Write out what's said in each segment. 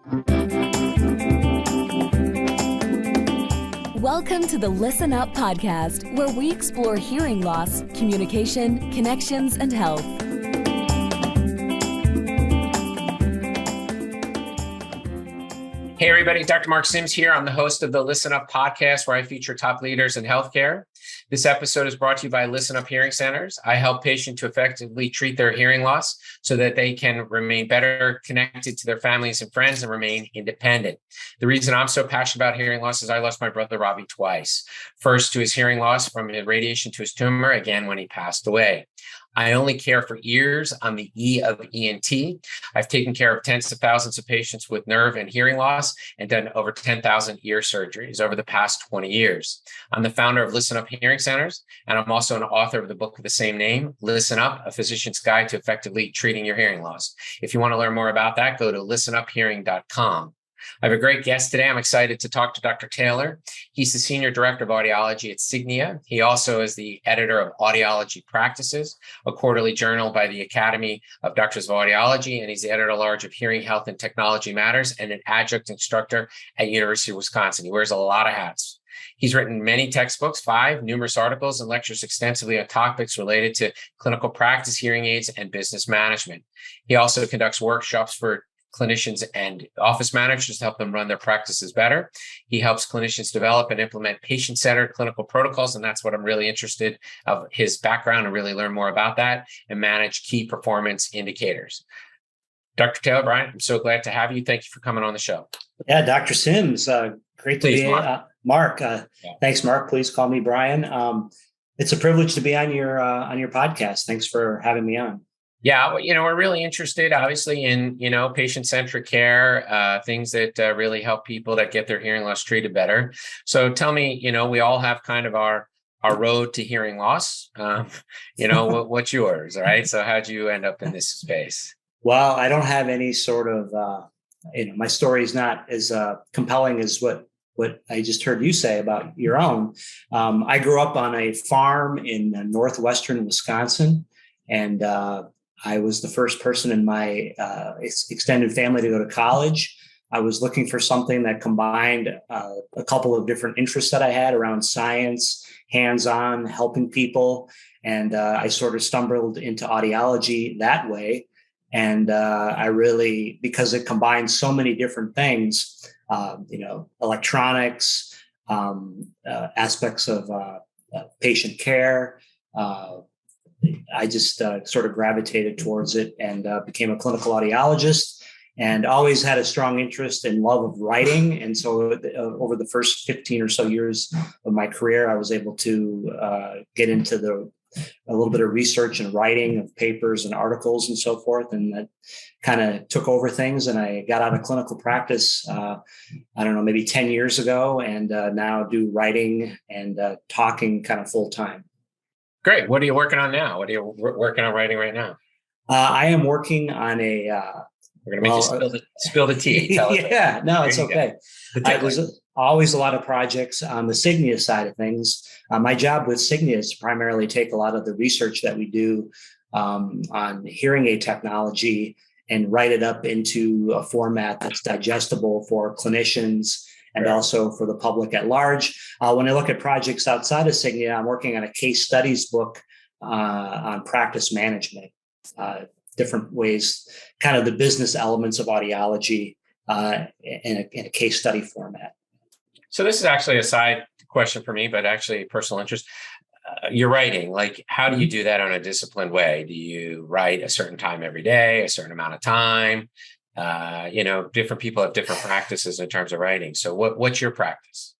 Welcome to the Listen Up podcast, where we explore hearing loss, communication, connections, and health. Hey everybody, Dr. Mark Sims here. I'm the host of the Listen Up podcast, where I feature top leaders in healthcare. This episode is brought to you by Listen Up Hearing Centers. I help patients to effectively treat their hearing loss so that they can remain better connected to their families and friends and remain independent. The reason I'm so passionate about hearing loss is I lost my brother Robbie twice. First to his hearing loss from radiation to his tumor, again when he passed away. I only care for ears on the E of ENT. I've taken care of tens of thousands of patients with nerve and hearing loss and done over 10,000 ear surgeries over the past 20 years. I'm the founder of Listen Up Hearing Centers, and I'm also an author of the book of the same name, Listen Up, A Physician's Guide to Effectively Treating Your Hearing Loss. If you want to learn more about that, go to listenuphearing.com. I have a great guest today. I'm excited to talk to Dr. Taylor. He's the Senior Director of Audiology at Signia. He also is the Editor of Audiology Practices, a quarterly journal by the Academy of Doctors of Audiology, and he's the Editor-at-Large of Hearing Health and Technology Matters and an adjunct instructor at University of Wisconsin. He wears a lot of hats. He's written many textbooks, 5, numerous articles, and lectures extensively on topics related to clinical practice, hearing aids, and business management. He also conducts workshops for clinicians and office managers to help them run their practices better. He helps clinicians develop and implement patient-centered clinical protocols, and that's what I'm really interested of his background and really learn more about that and manage key performance indicators. Dr. Taylor, Brian, I'm so glad to have you. Thank you for coming on the show. Yeah, Dr. Sims, great to be Mark. Thanks, Mark. Please call me Brian. It's a privilege to be on your podcast. Thanks for having me on. Yeah, we're really interested, obviously, in, patient-centric care, things that really help people that get their hearing loss treated better. So tell me, we all have kind of our road to hearing loss. What's yours, right? So how'd you end up in this space? Well, I don't have any sort of, my story is not as compelling as what I just heard you say about your own. I grew up on a farm in northwestern Wisconsin, and I was the first person in my extended family to go to college. I was looking for something that combined a couple of different interests that I had around science, hands-on, helping people. And I sort of stumbled into audiology that way. And I really, because it combines so many different things, electronics, aspects of patient care, I just sort of gravitated towards it and became a clinical audiologist, and always had a strong interest and love of writing. And so over the first 15 or so years of my career, I was able to get into a little bit of research and writing of papers and articles and so forth. And that kind of took over things. And I got out of clinical practice, maybe 10 years ago, and now do writing and talking kind of full time. Great. What are you working on now? What are you working on writing right now? I am working on a... We're going to make you spill the tea. Yeah, no, it's okay. There's always a lot of projects on the Signia side of things. My job with Signia is to primarily take a lot of the research that we do on hearing aid technology and write it up into a format that's digestible for clinicians and also for the public at large. When I look at projects outside of Signia, I'm working on a case studies book on practice management, different ways, kind of the business elements of audiology in a case study format. So this is actually a side question for me, but actually a personal interest. You're writing, like, how do you do that on a disciplined way? Do you write a certain time every day, a certain amount of time? Different people have different practices in terms of writing. So what's your practice?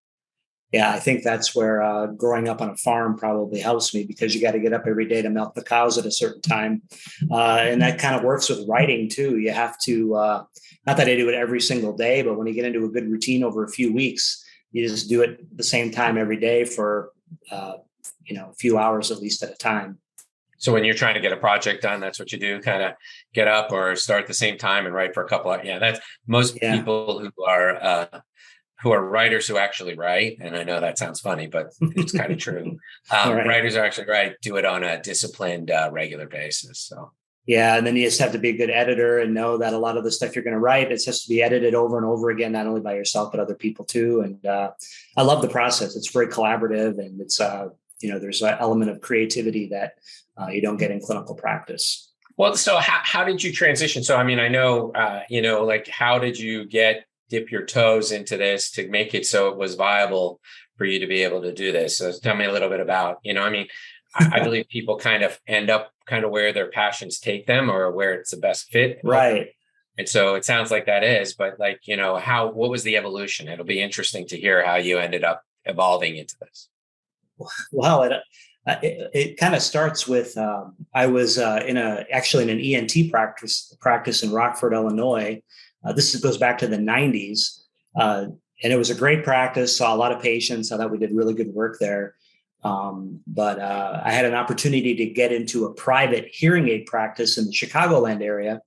Yeah, I think that's where growing up on a farm probably helps me, because you got to get up every day to milk the cows at a certain time. And that kind of works with writing too. You have to, not that I do it every single day, but when you get into a good routine over a few weeks, you just do it the same time every day for, a few hours at least at a time. So when you're trying to get a project done, that's what you do, kind of get up or start at the same time and write for a couple of, that's most people who are writers who actually write. And I know that sounds funny, but it's kind of true. Right. Writers who actually write, do it on a disciplined, regular basis. So Yeah, and then you just have to be a good editor and know that a lot of the stuff you're going to write, it has to be edited over and over again, not only by yourself but other people too. And I love the process. It's very collaborative, and it's there's an element of creativity that you don't get in clinical practice. Well, so how did you transition? So I mean, I know like how did you dip your toes into this to make it so it was viable for you to be able to do this? So tell me a little bit about I believe people kind of end up kind of where their passions take them or where it's the best fit. Right. And so it sounds like that is, but like, what was the evolution? It'll be interesting to hear how you ended up evolving into this. Well, it kind of starts with, I was actually in an ENT practice in Rockford, Illinois. This goes back to the 90s. And it was a great practice, saw a lot of patients. I thought we did really good work there. But I had an opportunity to get into a private hearing aid practice in the Chicagoland area.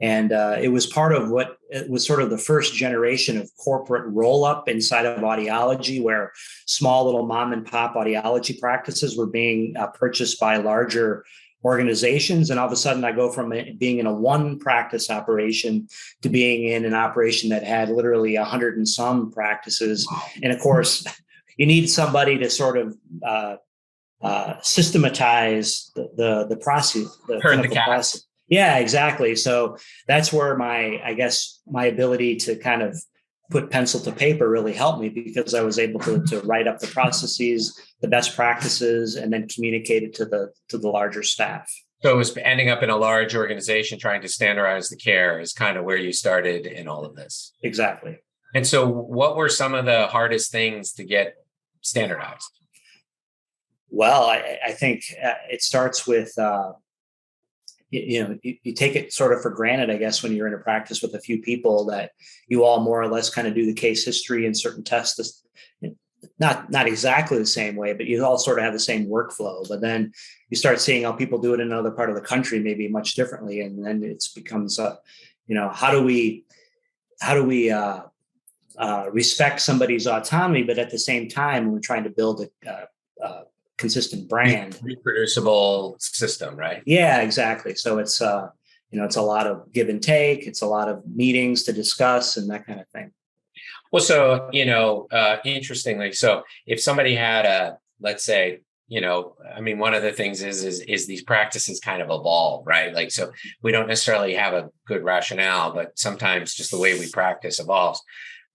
And it was part of what it was sort of the first generation of corporate roll-up inside of audiology, where small little mom and pop audiology practices were being purchased by larger organizations. And all of a sudden I go from being in a one practice operation to being in an operation that had literally 100 and some practices. And of course, you need somebody to sort of systematize the process, the clinical process. Yeah, exactly. So that's where my ability to kind of put pencil to paper really helped me, because I was able to write up the processes, the best practices, and then communicate it to the larger staff. So it was ending up in a large organization trying to standardize the care is kind of where you started in all of this. Exactly. And so what were some of the hardest things to get standardized? Well, I think it starts with, you take it sort of for granted, I guess, when you're in a practice with a few people, that you all more or less kind of do the case history and certain tests, not exactly the same way, but you all sort of have the same workflow. But then you start seeing how people do it in another part of the country, maybe much differently. And then it becomes, how do we respect somebody's autonomy, but at the same time, we're trying to build a consistent brand, reproducible system, right? Yeah, exactly. So it's it's a lot of give and take. It's a lot of meetings to discuss and that kind of thing. Well, so interestingly, so if somebody had let's say, one of the things is these practices kind of evolve, right? Like, so we don't necessarily have a good rationale, but sometimes just the way we practice evolves.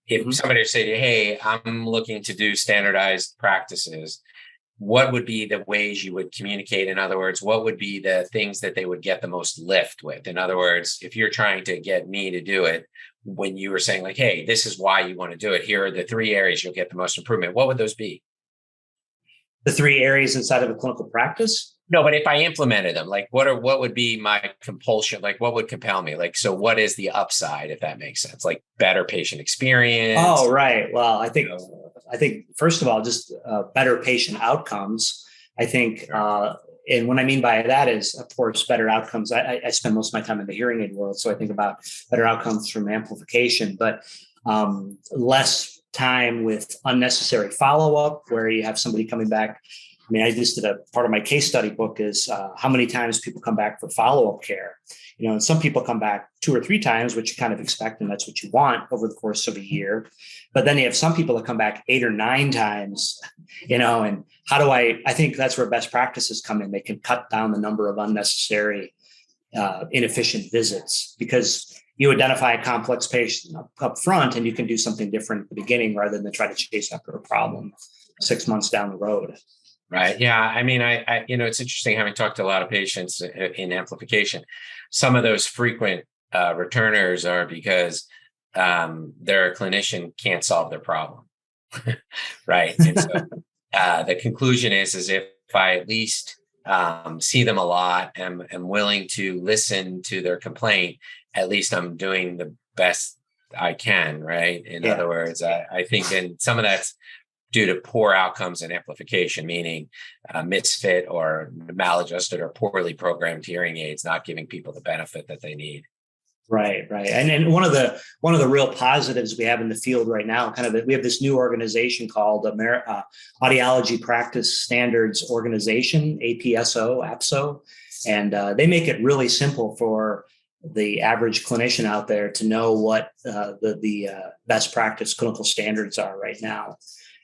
If somebody say to you, hey, I'm looking to do standardized practices, what would be the ways you would communicate? In other words, what would be the things that they would get the most lift with? In other words, if you're trying to get me to do it, when you were saying like, hey, this is why you want to do it, here are the 3 areas you'll get the most improvement, what would those be? The 3 areas inside of a clinical practice? No, but if I implemented them, like what would be my compulsion? Like what would compel me? Like, so what is the upside, if that makes sense? Like better patient experience? Oh, right. Well, I think first of all, just better patient outcomes. I think, and what I mean by that is, of course, better outcomes. I spend most of my time in the hearing aid world, so I think about better outcomes from amplification, but less time with unnecessary follow-up, where you have somebody coming back. I mean, I just did a part of my case study book is how many times people come back for follow-up care. And some people come back 2 or 3 times, which you kind of expect, and that's what you want over the course of a year. But then you have some people that come back 8 or 9 times, and I think that's where best practices come in. They can cut down the number of unnecessary, inefficient visits, because you identify a complex patient up front and you can do something different at the beginning rather than try to chase after a problem 6 months down the road. Right. Yeah. I mean, I it's interesting having talked to a lot of patients in amplification. Some of those frequent returners are because their clinician can't solve their problem. Right. And so the conclusion is if I at least see them a lot and am willing to listen to their complaint, at least I'm doing the best I can. Right. In other words, I think, and some of that's due to poor outcomes in amplification, meaning misfit or maladjusted or poorly programmed hearing aids, not giving people the benefit that they need. Right. And one of the real positives we have in the field right now, we have this new organization called Audiology Practice Standards Organization, APSO. And they make it really simple for the average clinician out there to know what the best practice clinical standards are right now.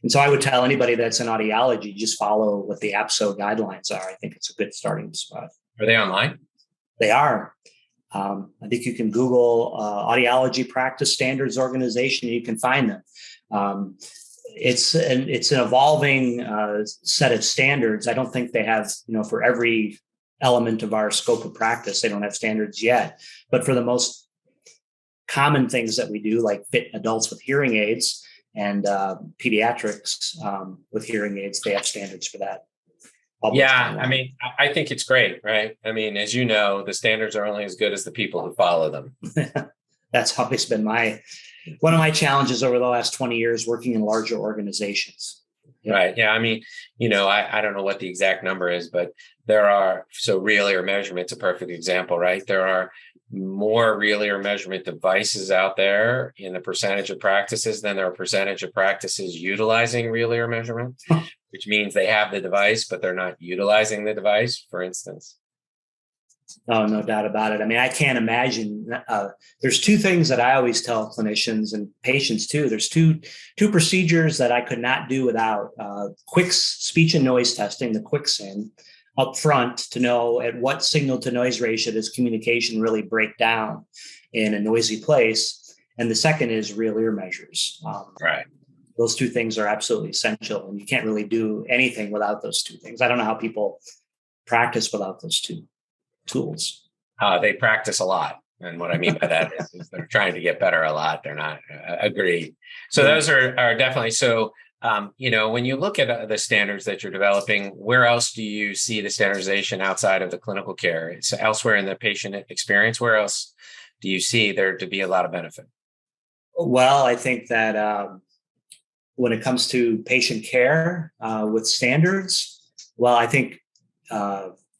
And so I would tell anybody that's in audiology, just follow what the APSO guidelines are. I think it's a good starting spot. Are they online? They are. I think you can Google Audiology Practice Standards Organization, and you can find them. It's an evolving set of standards. I don't think they have, for every element of our scope of practice, they don't have standards yet. But for the most common things that we do, like fit adults with hearing aids and pediatrics with hearing aids, they have standards for that. Yeah, I mean, I think it's great, right? I mean, as you know, the standards are only as good as the people who follow them. That's always been one of my challenges over the last 20 years working in larger organizations. Yep. Right. Yeah. I mean, I don't know what the exact number is, but real ear measurement's a perfect example, right? There are more real ear measurement devices out there in the percentage of practices than there are percentage of practices utilizing real ear measurement, which means they have the device, but they're not utilizing the device, for instance. Oh, no doubt about it. I mean, I can't imagine. There's two things that I always tell clinicians and patients too. There's two procedures that I could not do without quick speech and noise testing, the QuickSyn, up front to know at what signal to noise ratio does communication really break down in a noisy place. And the second is real ear measures. Right. Those two things are absolutely essential, and you can't really do anything without those two things. I don't know how people practice without those two tools. They practice a lot. And what I mean by that is they're trying to get better a lot. They're not agreed. So those are definitely. So, when you look at the standards that you're developing, where else do you see the standardization outside of the clinical care? It's elsewhere in the patient experience. Where else do you see there to be a lot of benefit? Well, I think that when it comes to patient care with standards, well, I think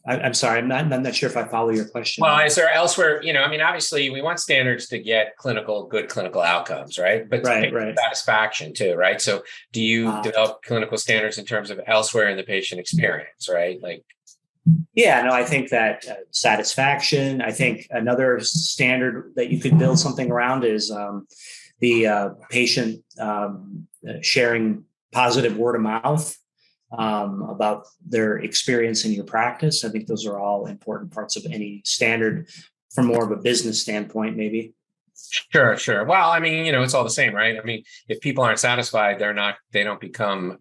I'm sorry, I'm not sure if I follow your question. Well, is there elsewhere, obviously we want standards to get good clinical outcomes, right? But right. satisfaction too, right? So do you develop clinical standards in terms of elsewhere in the patient experience, right? Yeah, no, I think that satisfaction, I think another standard that you could build something around is the patient sharing positive word of mouth about their experience in your practice. I think those are all important parts of any standard from more of a business standpoint, maybe. Sure. Well, it's all the same, right? I mean, if people aren't satisfied, they don't become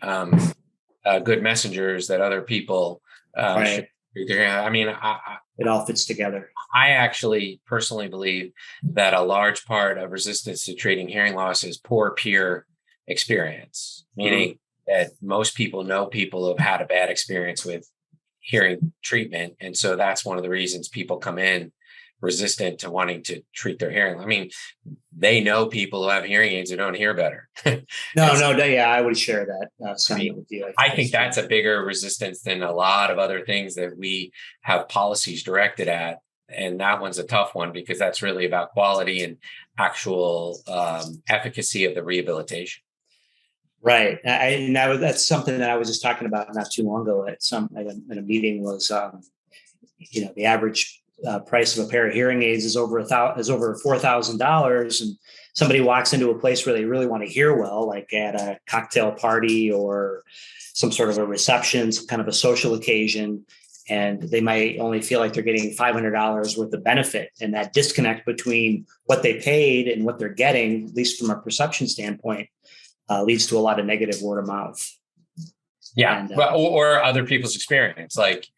good messengers that other people right. should. It all fits together. I actually personally believe that a large part of resistance to treating hearing loss is poor peer experience, meaning that most people know people who have had a bad experience with hearing treatment. And so that's one of the reasons people come in resistant to wanting to treat their hearing. I mean, they know people who have hearing aids who don't hear better. Yeah, I would share that sentiment with you. I think that's a bigger resistance than a lot of other things that we have policies directed at. And that one's a tough one because that's really about quality and actual efficacy of the rehabilitation. Right. That's something that I was just talking about not too long ago at a meeting was, the average price of a pair of hearing aids is over $4,000. And somebody walks into a place where they really want to hear well, like at a cocktail party or some sort of a reception, some kind of a social occasion, and they might only feel like they're getting $500 worth of benefit. And that disconnect between what they paid and what they're getting, at least from a perception standpoint, leads to a lot of negative word of mouth. Yeah. And, or other people's experience, like,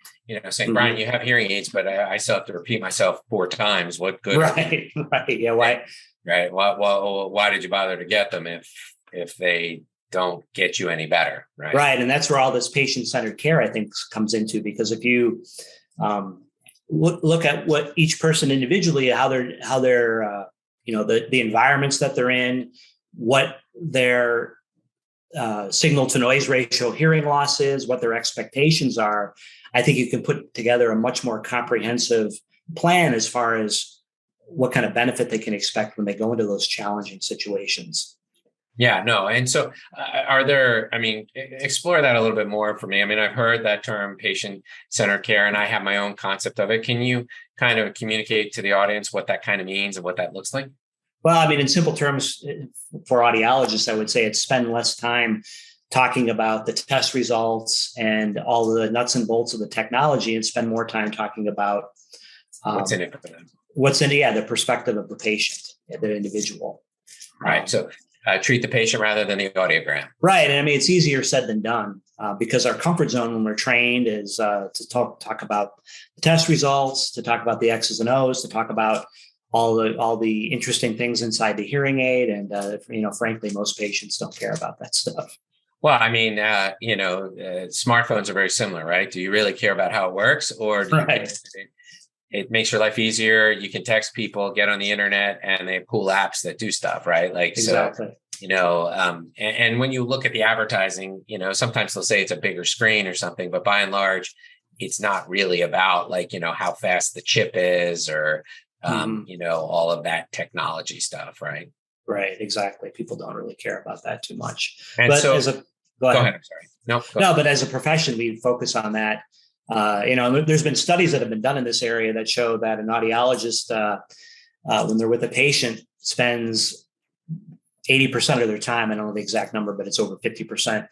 saying, Brian, you have hearing aids, but I still have to repeat myself 4 times. What good? Right. Yeah. Why? Right. Why did you bother to get them if they don't get you any better? Right. Right. And that's where all this patient-centered care, I think, comes into, because if you look at what each person individually, how they're the environments that they're in, what their signal to noise ratio hearing loss is, what their expectations are, I think you can put together a much more comprehensive plan as far as what kind of benefit they can expect when they go into those challenging situations. Yeah, no. And so are there, I mean, explore that a little bit more for me. I mean, I've heard that term patient-centered care, and I have my own concept of it. Can you kind of communicate to the audience what that kind of means and what that looks like? Well, I mean, in simple terms, for audiologists, I would say it's spend less time talking about the test results and all the nuts and bolts of the technology and spend more time talking about What's in it for them? The perspective of the patient, the individual. Right. So treat the patient rather than the audiogram. Right. And I mean, it's easier said than done because our comfort zone when we're trained is to talk about the test results, to talk about the X's and O's, to talk about all the interesting things inside the hearing aid. And, frankly, most patients don't care about that stuff. Well, I mean, smartphones are very similar, right? Do you really care about how it works, or do it makes your life easier? You can text people, get on the internet, and they have cool apps that do stuff, right? Like, exactly. So, and when you look at the advertising, sometimes they'll say it's a bigger screen or something, but by and large, it's not really about how fast the chip is or, all of that technology stuff, right? Right, exactly. People don't really care about that too much. And but so, go ahead. I'm sorry. No, but as a profession, we focus on that. There's been studies that have been done in this area that show that an audiologist, when they're with a patient, spends 80% of their time. I don't know the exact number, but it's over 50%.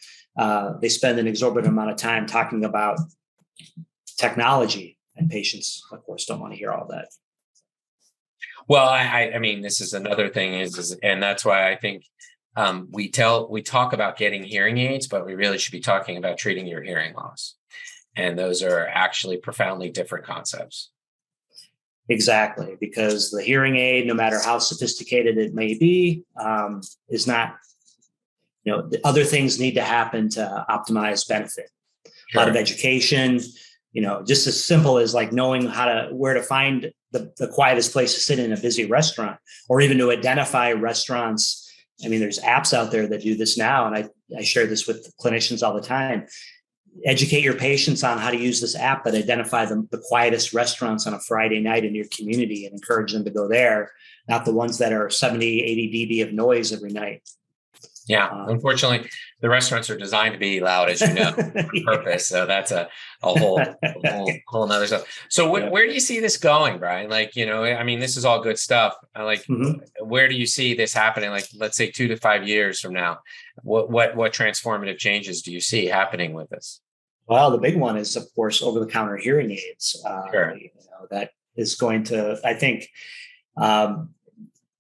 They spend an exorbitant amount of time talking about technology, and patients, of course, don't want to hear all that. Well, I mean, this is another thing and that's why I think we talk about getting hearing aids, but we really should be talking about treating your hearing loss. And those are actually profoundly different concepts. Exactly, because the hearing aid, no matter how sophisticated it may be, is not, other things need to happen to optimize benefit. Sure. A lot of education, just as simple as like knowing where to find the quietest place to sit in a busy restaurant, or even to identify restaurants. I mean, there's apps out there that do this now, and I share this with clinicians all the time. Educate your patients on how to use this app that identify the quietest restaurants on a Friday night in your community and encourage them to go there, not the ones that are 70, 80 dB of noise every night. Yeah, unfortunately, the restaurants are designed to be loud, as you know, on purpose. So that's a whole nother stuff. So where do you see this going, Brian? Like, I mean, this is all good stuff. Where do you see this happening? Like, let's say 2 to 5 years from now, what transformative changes do you see happening with this? Well, the big one is, of course, over-the-counter hearing aids. Sure. That is going to, I think,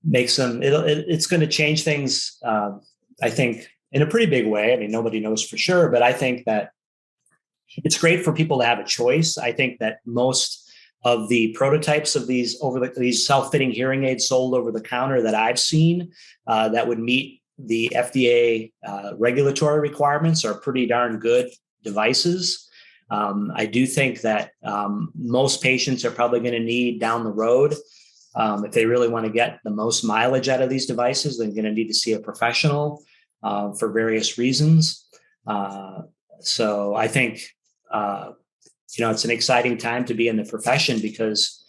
make some. It's going to change things. I think in a pretty big way. I mean, nobody knows for sure, but I think that it's great for people to have a choice. I think that most of the prototypes of these self-fitting hearing aids sold over the counter that I've seen that would meet the FDA regulatory requirements are pretty darn good devices. I do think that most patients are probably going to need down the road, if they really want to get the most mileage out of these devices, they're going to need to see a professional for various reasons. So I think, it's an exciting time to be in the profession because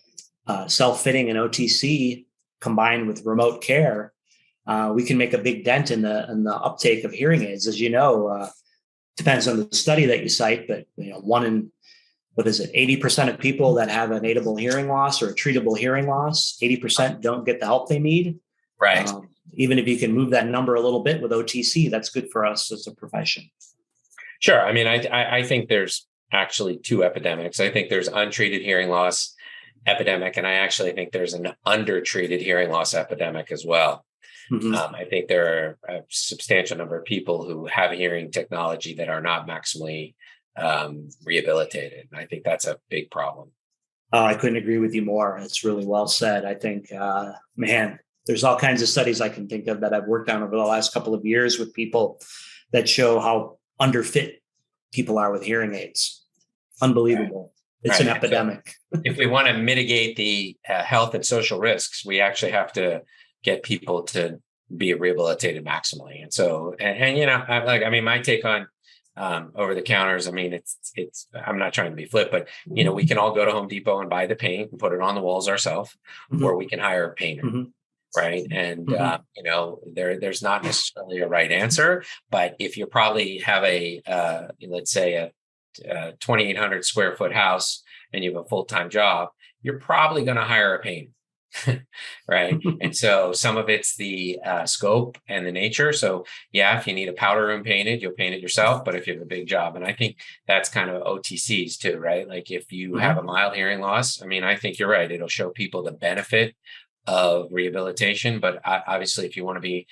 self-fitting and OTC combined with remote care, we can make a big dent in the uptake of hearing aids. As you know, depends on the study that you cite, but 80% of people that have an aidable hearing loss or a treatable hearing loss, 80% don't get the help they need. Right. Even if you can move that number a little bit with OTC, that's good for us as a profession. Sure. I mean, I think there's actually two epidemics. I think there's untreated hearing loss epidemic, and I actually think there's an undertreated hearing loss epidemic as well. Mm-hmm. I think there are a substantial number of people who have hearing technology that are not maximally rehabilitated. And I think that's a big problem. I couldn't agree with you more. It's really well said. I think, there's all kinds of studies I can think of that I've worked on over the last couple of years with people that show how underfit people are with hearing aids. Unbelievable. Right. It's an epidemic. So if we want to mitigate the health and social risks, we actually have to get people to be rehabilitated maximally. And so, my take on over the counters, I mean, it's, I'm not trying to be flip, but, we can all go to Home Depot and buy the paint and put it on the walls ourselves, mm-hmm. or we can hire a painter. Mm-hmm. right? And Mm-hmm. there's not necessarily a right answer, but if you probably have let's say a 2,800 square foot house and you have a full-time job, you're probably going to hire a painter. Right. And so some of it's the scope and the nature. So yeah, if you need a powder room painted, you'll paint it yourself. But if you have a big job, and I think that's kind of OTCs too, right? Like if you have a mild hearing loss, I mean, I think you're right. It'll show people the benefit of rehabilitation. But obviously, if you want to be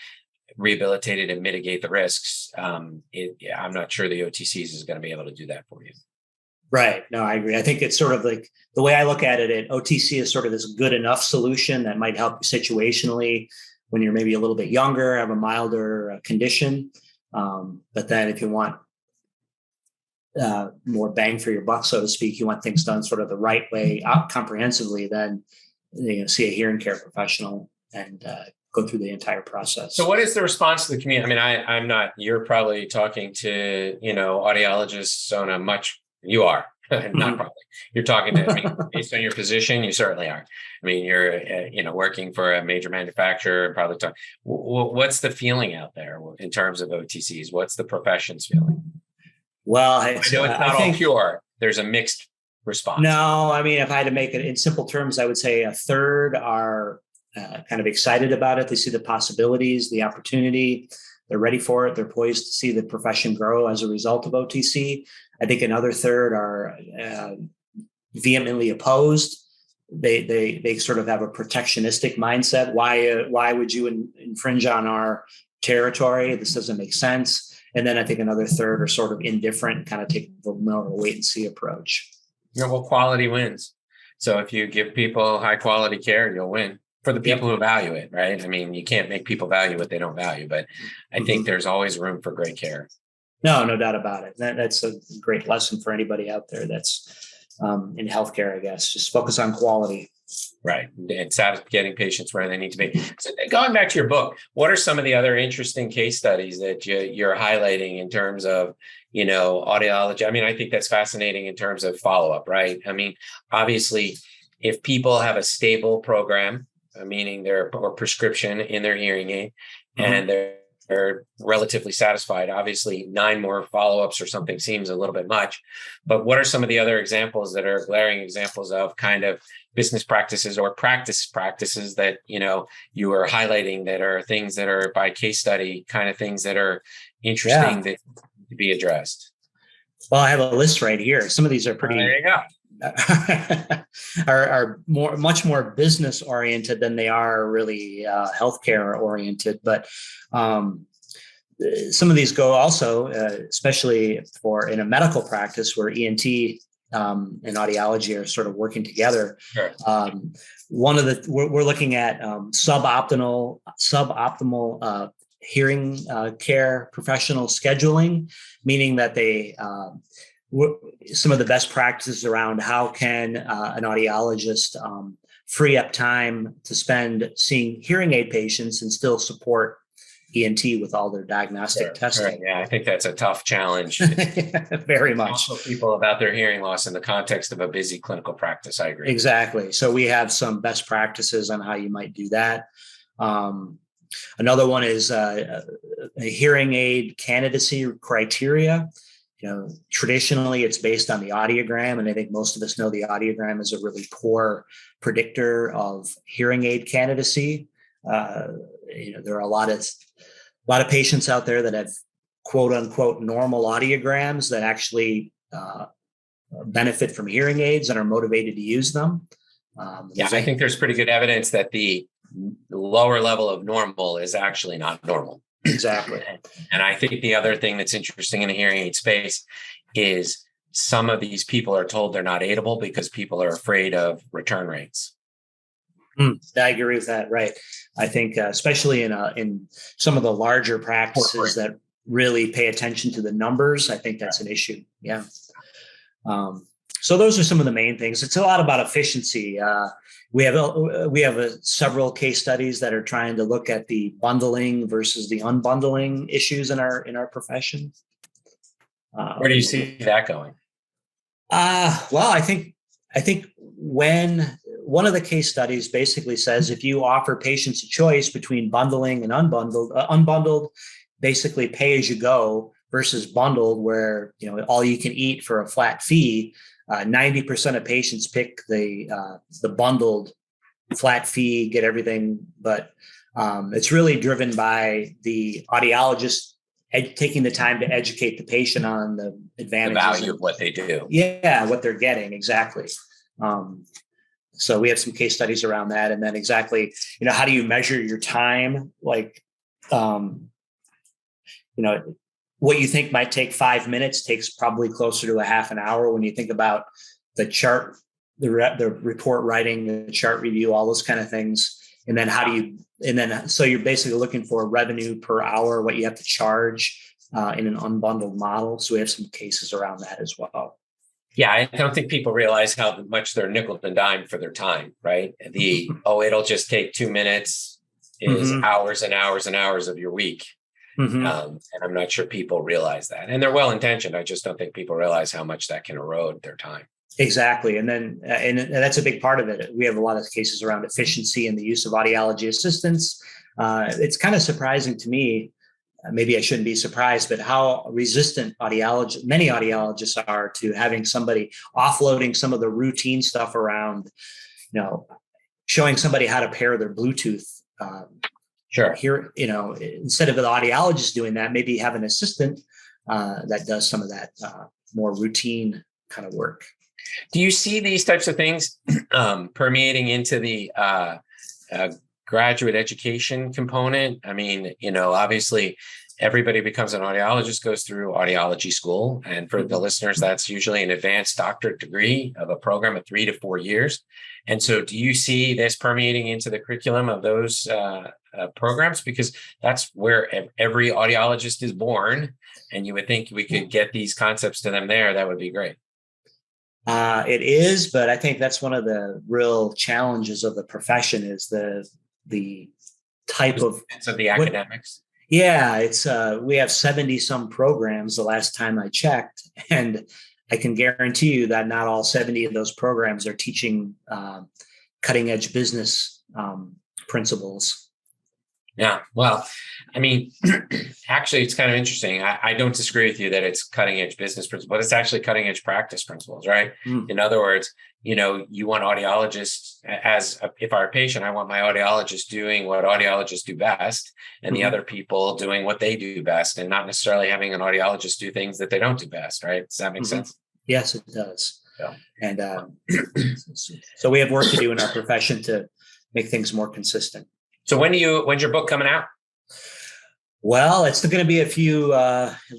rehabilitated and mitigate the risks, I'm not sure the OTCs is going to be able to do that for you. Right. No, I agree. I think it's sort of like the way I look at it, OTC is sort of this good enough solution that might help you situationally when you're maybe a little bit younger, have a milder condition. But then if you want more bang for your buck, so to speak, you want things done sort of the right way, comprehensively, then see a hearing care professional and go through the entire process. So what is the response to the community? I mean, I'm not, you're probably talking to, audiologists on a much, you are, not probably, you're talking to, I mean, based on your position, you certainly are. I mean, you're, working for a major manufacturer and probably what's the feeling out there in terms of OTCs? What's the profession's feeling? Well, I know it's not all pure. There's a mixed response. No, I mean, if I had to make it in simple terms, I would say a third are kind of excited about it. They see the possibilities, the opportunity. They're ready for it. They're poised to see the profession grow as a result of OTC. I think another third are vehemently opposed. They sort of have a protectionistic mindset. Why would you infringe on our territory? This doesn't make sense. And then I think another third are sort of indifferent, kind of take the more of a wait and see approach. Well, quality wins. So if you give people high quality care, you'll win. For the people who value it, right? I mean, you can't make people value what they don't value, but I think there's always room for great care. No doubt about it. That's a great lesson for anybody out there that's in healthcare, I guess. Just focus on quality. Right. And getting patients where they need to be. So going back to your book, what are some of the other interesting case studies that you're highlighting in terms of, audiology? I mean, I think that's fascinating in terms of follow-up, right? I mean, obviously, if people have a stable program, meaning or prescription in their hearing aid, and they're relatively satisfied. Obviously, 9 more follow-ups or something seems a little bit much. But what are some of the other examples that are glaring examples of kind of business practices or practices that you are highlighting that are things that are by case study, kind of things that are interesting that to be addressed? Well, I have a list right here. Some of these are pretty. There you go. are much more business oriented than they are really healthcare oriented. But some of these go also, especially in a medical practice where ENT and audiology are sort of working together. Sure. We're looking at suboptimal hearing care professional scheduling, meaning that they some of the best practices around how can an audiologist free up time to spend seeing hearing aid patients and still support ENT with all their diagnostic testing. Yeah, I think that's a tough challenge. Very much. Also people about their hearing loss in the context of a busy clinical practice. I agree. Exactly. So we have some best practices on how you might do that. Another one is a hearing aid candidacy criteria. Traditionally it's based on the audiogram, and I think most of us know the audiogram is a really poor predictor of hearing aid candidacy. There are a lot of patients out there that have quote unquote normal audiograms that actually benefit from hearing aids and are motivated to use them. I think there's pretty good evidence that the lower level of normal is actually not normal. Exactly. And I think the other thing that's interesting in the hearing aid space is some of these people are told they're not aidable because people are afraid of return rates. I agree with that. Right. I think especially in some of the larger practices that really pay attention to the numbers, I think that's an issue. Yeah. So those are some of the main things. It's a lot about efficiency. We have several case studies that are trying to look at the bundling versus the unbundling issues in our profession. Where do you see that going? Well, I think when one of the case studies basically says if you offer patients a choice between bundling and unbundled, basically pay as you go versus bundled, where all you can eat for a flat fee. 90% of patients pick the bundled flat fee, get everything, but it's really driven by the audiologist taking the time to educate the patient on the advantages, the value of what they do. Yeah, what they're getting exactly. So we have some case studies around that, and then exactly, how do you measure your time? Like, what you think might take 5 minutes takes probably closer to a half an hour when you think about the chart, the report writing, the chart review, all those kind of things. And then so you're basically looking for revenue per hour, what you have to charge in an unbundled model. So we have some cases around that as well. Yeah, I don't think people realize how much they're nickel and dime for their time, right? It'll just take 2 minutes is hours and hours and hours of your week. And I'm not sure people realize that. And they're well-intentioned. I just don't think people realize how much that can erode their time. Exactly. And then, and that's a big part of it. We have a lot of cases around efficiency and the use of audiology assistants. It's kind of surprising to me, maybe I shouldn't be surprised, but how resistant many audiologists are to having somebody offloading some of the routine stuff around, showing somebody how to pair their Bluetooth. Sure. Here, instead of an audiologist doing that, maybe have an assistant that does some of that more routine kind of work. Do you see these types of things permeating into the graduate education component? I mean, obviously everybody becomes an audiologist, goes through audiology school. And for the listeners, that's usually an advanced doctorate degree of a program of 3 to 4 years. And so do you see this permeating into the curriculum of those programs? Because that's where every audiologist is born. And you would think we could get these concepts to them there. That would be great. It is, but I think that's one of the real challenges of the profession is the type of the academics. Yeah, it's we have 70 some programs the last time I checked, and I can guarantee you that not all 70 of those programs are teaching cutting edge business principles. Yeah, well, I mean, actually, it's kind of interesting. I don't disagree with you that it's cutting edge business principles, but it's actually cutting edge practice principles, right? In other words, you want audiologists if I'm a patient, I want my audiologist doing what audiologists do best and the other people doing what they do best, and not necessarily having an audiologist do things that they don't do best, right? Does that make sense? Yes, it does. Yeah. And so we have work to do in our profession to make things more consistent. So when's your book coming out? Well, it's going to be at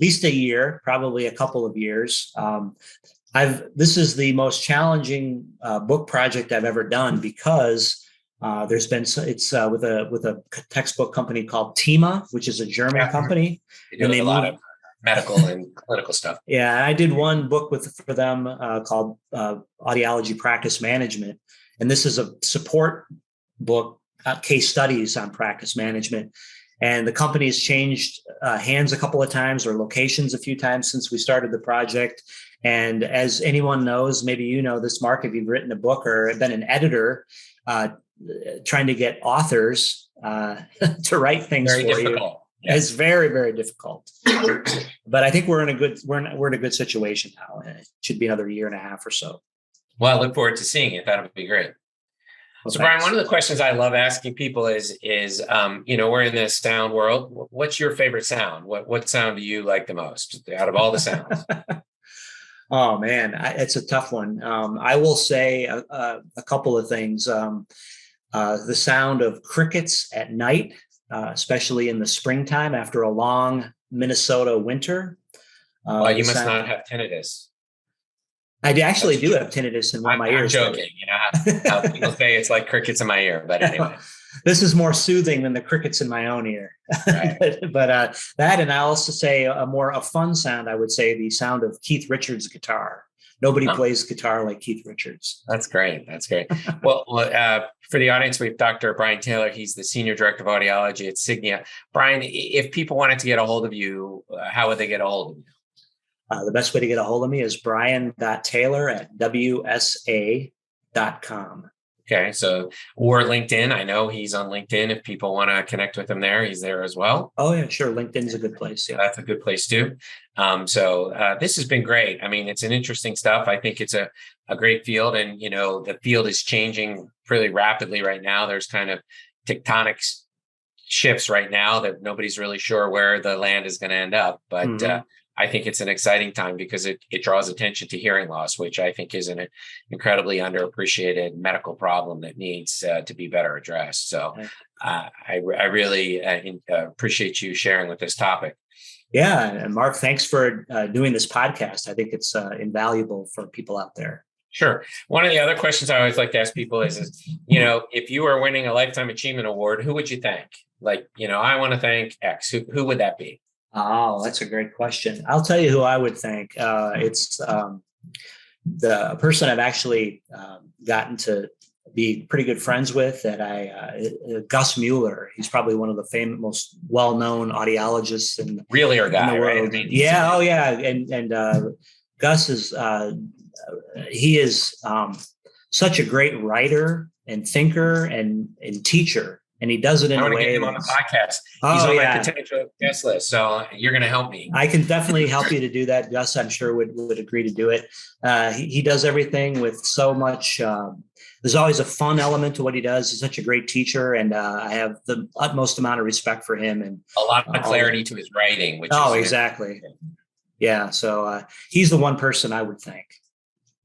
least a year, probably a couple of years. This is the most challenging book project I've ever done because it's with a textbook company called Tima, which is a German company. They do a lot of medical and clinical stuff. Yeah, I did one book for them called Audiology Practice Management, and this is a support book. Case studies on practice management. And the company has changed hands a couple of times or locations a few times since we started the project. And as anyone knows, maybe you know this, Mark, if you've written a book or been an editor, trying to get authors to write things very for difficult. You is very, very difficult. But I think we're in a good situation now. It should be another year and a half or so. Well, I look forward to seeing it. That would be great. So, Brian, one of the questions I love asking people is we're in this sound world. What's your favorite sound? What sound do you like the most out of all the sounds? Oh, man, it's a tough one. I will say a couple of things. The sound of crickets at night, especially in the springtime after a long Minnesota winter. Well, you must not have tinnitus. I actually do have tinnitus in one of my ears. I'm joking. How people say it's like crickets in my ear, but anyway. This is more soothing than the crickets in my own ear. Right. but that, and I also say a fun sound, I would say the sound of Keith Richards' guitar. Nobody plays guitar like Keith Richards. That's great. Well, for the audience, we have Dr. Brian Taylor. He's the Senior Director of Audiology at Signia. Brian, if people wanted to get a hold of you, how would they get a hold of you? The best way to get a hold of me is brian.taylor@wsa.com. Okay. So, or LinkedIn. I know he's on LinkedIn. If people want to connect with him there, he's there as well. Oh yeah, sure. LinkedIn's a good place. Yeah. That's a good place too. This has been great. I mean, it's an interesting stuff. I think it's a great field, and, the field is changing really rapidly right now. There's kind of tectonic shifts right now that nobody's really sure where the land is going to end up. But I think it's an exciting time because it draws attention to hearing loss, which I think is an incredibly underappreciated medical problem that needs to be better addressed. So I really appreciate you sharing with this topic. Yeah. And Mark, thanks for doing this podcast. I think it's invaluable for people out there. Sure. One of the other questions I always like to ask people is, if you were winning a Lifetime Achievement Award, who would you thank? Like, I want to thank X. Who would that be? Oh, that's a great question. I'll tell you who I would thank. It's the person I've actually gotten to be pretty good friends with. Gus Mueller. He's probably one of the most well-known audiologists in the world. Right? Yeah. Oh, yeah. And Gus is he is such a great writer and thinker and teacher. And he does it in a way. I want to get him on the podcast. He's on my potential guest list, so you're going to help me. I can definitely help you to do that. Gus, I'm sure would agree to do it. He does everything with so much. There's always a fun element to what he does. He's such a great teacher, and I have the utmost amount of respect for him, and a lot of clarity to his writing. Exactly. Yeah. So he's the one person I would thank.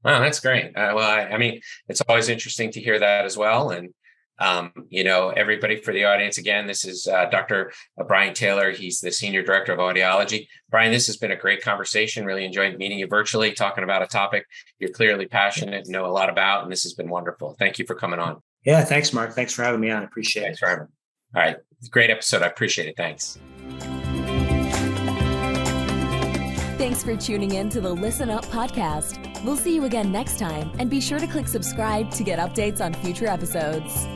Wow, that's great. I mean, it's always interesting to hear that as well, and. Everybody, for the audience, again, this is Dr. Brian Taylor. He's the Senior Director of Audiology. Brian, this has been a great conversation. Really enjoyed meeting you virtually, talking about a topic you're clearly passionate and know a lot about, and this has been wonderful. Thank you for coming on. Yeah, thanks, Mark. Thanks for having me on. I appreciate it. Thanks for having me. All right. Great episode. I appreciate it. Thanks. Thanks for tuning in to the Listen Up podcast. We'll see you again next time, and be sure to click subscribe to get updates on future episodes.